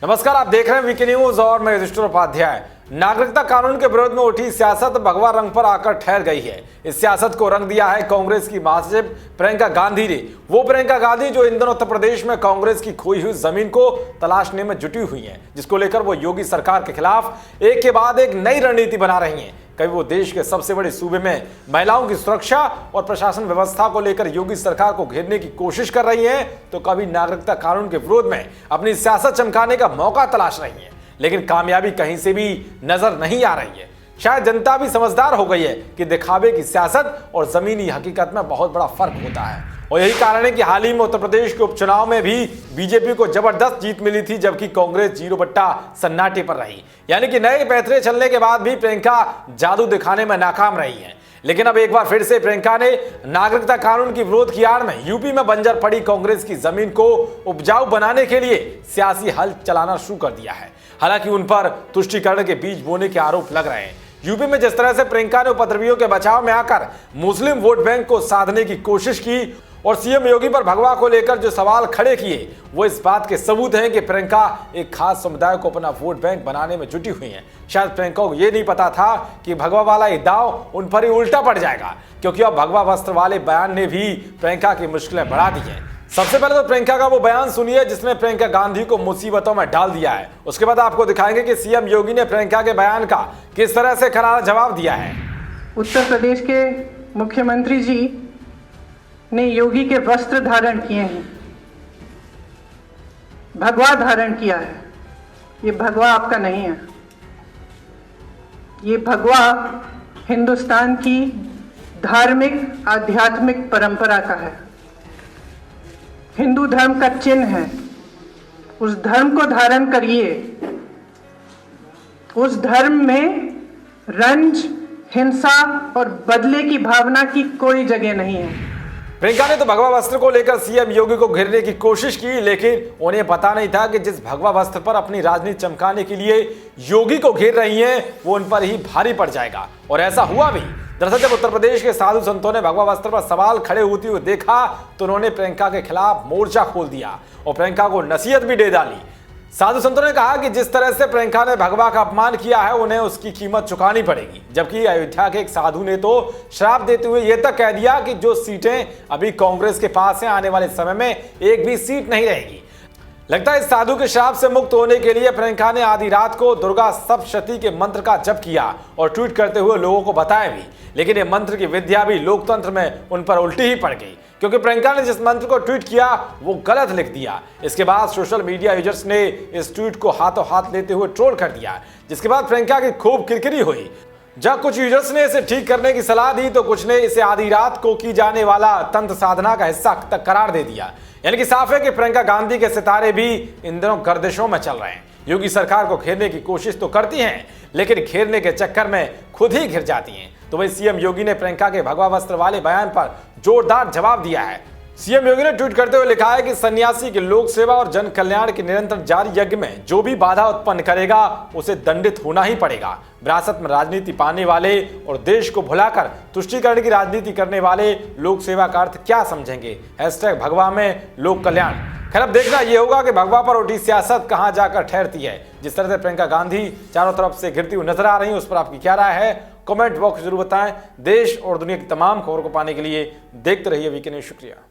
नमस्कार, आप देख रहे हैं वीके न्यूज और मैं युधिष्ठिर उपाध्याय। नागरिकता कानून के विरोध में उठी सियासत भगवा रंग पर आकर ठहर गई है। इस सियासत को रंग दिया है कांग्रेस की महासचिव प्रियंका गांधी ने। वो प्रियंका गांधी जो इन दिनों उत्तर प्रदेश में कांग्रेस की खोई हुई जमीन को तलाशने में जुटी हुई हैं, जिसको लेकर वो योगी सरकार के खिलाफ एक के बाद एक नई रणनीति बना रही हैं। कभी वो देश के सबसे बड़े सूबे में महिलाओं की सुरक्षा और प्रशासन व्यवस्था को लेकर योगी सरकार को घेरने की कोशिश कर रही हैं, तो कभी नागरिकता कानून के विरोध में अपनी सियासत चमकाने का मौका तलाश रही हैं। लेकिन कामयाबी कहीं से भी नजर नहीं आ रही है। शायद जनता भी समझदार हो गई है कि दिखावे की सियासत और जमीनी हकीकत में बहुत बड़ा फर्क होता है। और यही कारण है कि हाल ही में उत्तर प्रदेश के उपचुनाव में भी बीजेपी को जबरदस्त जीत मिली थी, जबकि कांग्रेस 0 सन्नाटे पर रही। यानी कि नए पैतरे चलने के बाद भी प्रियंका जादू दिखाने में नाकाम रही है। लेकिन अब एक बार फिर से प्रियंका ने नागरिकता कानून की विरोध की आड़ में यूपी में बंजर पड़ी कांग्रेस की जमीन को उपजाऊ बनाने के लिए सियासी हल चलाना शुरू कर दिया है। हालांकि उन पर तुष्टीकरण के बीज बोने के आरोप लग रहे हैं। यूपी में जिस तरह से प्रियंका ने उपद्रवियों के बचाव में आकर मुस्लिम वोट बैंक को साधने की कोशिश की और सीएम योगी पर भगवा को लेकर जो सवाल खड़े किए, वो इस बात के सबूत हैं कि प्रियंका एक खास समुदाय को अपना वोट बैंक बनाने में जुटी हुई हैं। शायद प्रियंका को ये नहीं पता था कि भगवा वाला ये दाव उन पर ही उल्टा पड़ जाएगा, क्योंकि अब भगवा वस्त्र वाले बयान ने भी प्रियंका की मुश्किलें बढ़ा दी हैं। सबसे पहले तो प्रियंका का वो बयान सुनिए जिसने प्रियंका गांधी को मुसीबतों में डाल दिया है। उसके बाद आपको दिखाएंगे कि सीएम योगी ने प्रियंका के बयान का किस तरह से करारा जवाब दिया है। उत्तर प्रदेश के मुख्यमंत्री जी ने योगी के वस्त्र धारण किए हैं, भगवा धारण किया है। ये भगवा आपका नहीं है, ये भगवा हिंदुस्तान की धार्मिक आध्यात्मिक परंपरा का है, हिंदू धर्म का चिन्ह है। उस धर्म को धारण करिए। उस धर्म में रंज, हिंसा और बदले की भावना की कोई जगह नहीं है। प्रियंका ने तो भगवा वस्त्र को लेकर सीएम योगी को घेरने की कोशिश की, लेकिन उन्हें पता नहीं था कि जिस भगवा वस्त्र पर अपनी राजनीति चमकाने के लिए योगी को घेर रही हैं, वो उन पर ही भारी पड़ जाएगा। और ऐसा हुआ भी। दरअसल जब उत्तर प्रदेश के साधु संतों ने भगवा वस्त्र पर सवाल खड़े होते हुए देखा, तो उन्होंने प्रियंका के खिलाफ मोर्चा खोल दिया और प्रियंका को नसीहत भी दे डाली। साधु संतों ने कहा कि जिस तरह से प्रियंका ने भगवा का अपमान किया है, उन्हें उसकी कीमत चुकानी पड़ेगी। जबकि अयोध्या के एक साधु ने तो श्राप देते हुए यह तक कह दिया कि जो सीटें अभी कांग्रेस के पास हैं, आने वाले समय में एक भी सीट नहीं रहेगी। लगता है इस साधु के श्राप से मुक्त होने के लिए प्रियंका ने आधी रात को दुर्गा सप्तशती के मंत्र का जप किया और ट्वीट करते हुए लोगों को बताया भी। लेकिन ये मंत्र की विद्या भी लोकतंत्र में उन पर उल्टी ही पड़ गई, क्योंकि प्रियंका ने जिस मंत्र को ट्वीट किया वो गलत लिख दिया। इसके बाद सोशल मीडिया यूजर्स ने इस ट्वीट को हाथों हाथ लेते हुए ट्रोल कर दिया, जिसके बाद प्रियंका की खूब किरकिरी हुई। जब कुछ यूजर्स ने इसे ठीक करने की सलाह दी, तो कुछ ने इसे आधी रात को की जाने वाला तंत्र साधना का हिस्सा तक करार दे दिया। यानी कि साफ है कि प्रियंका गांधी के सितारे भी इन दिनों गर्दिशों में चल रहे हैं। योगी सरकार को घेरने की कोशिश तो करती हैं, लेकिन घेरने के चक्कर में खुद ही घिर जाती हैं। तो वही सीएम योगी ने प्रियंका के भगवा वस्त्र वाले बयान पर जोरदार जवाब दिया है। सीएम योगी ने ट्वीट करते हुए लिखा है कि सन्यासी की लोक सेवा और जन कल्याण के निरंतर जारी यज्ञ में जो भी बाधा उत्पन्न करेगा, उसे दंडित होना ही पड़ेगा। विरासत में राजनीति पाने वाले और देश को भुलाकर तुष्टीकरण की राजनीति करने वाले लोक सेवा का अर्थ क्या समझेंगे। #भगवा में लोक कल्याण। खैर, अब देखना यह होगा कि भगवा पर उठी सियासत कहां जाकर ठहरती है। जिस तरह से प्रियंका गांधी चारों तरफ से घिरती हुई नजर आ रही है, उस पर आपकी क्या राय है, कमेंट बॉक्स जरूर बताएं। देश और दुनिया की तमाम खबरों को पाने के लिए देखते रहिए वीके न्यूज। शुक्रिया।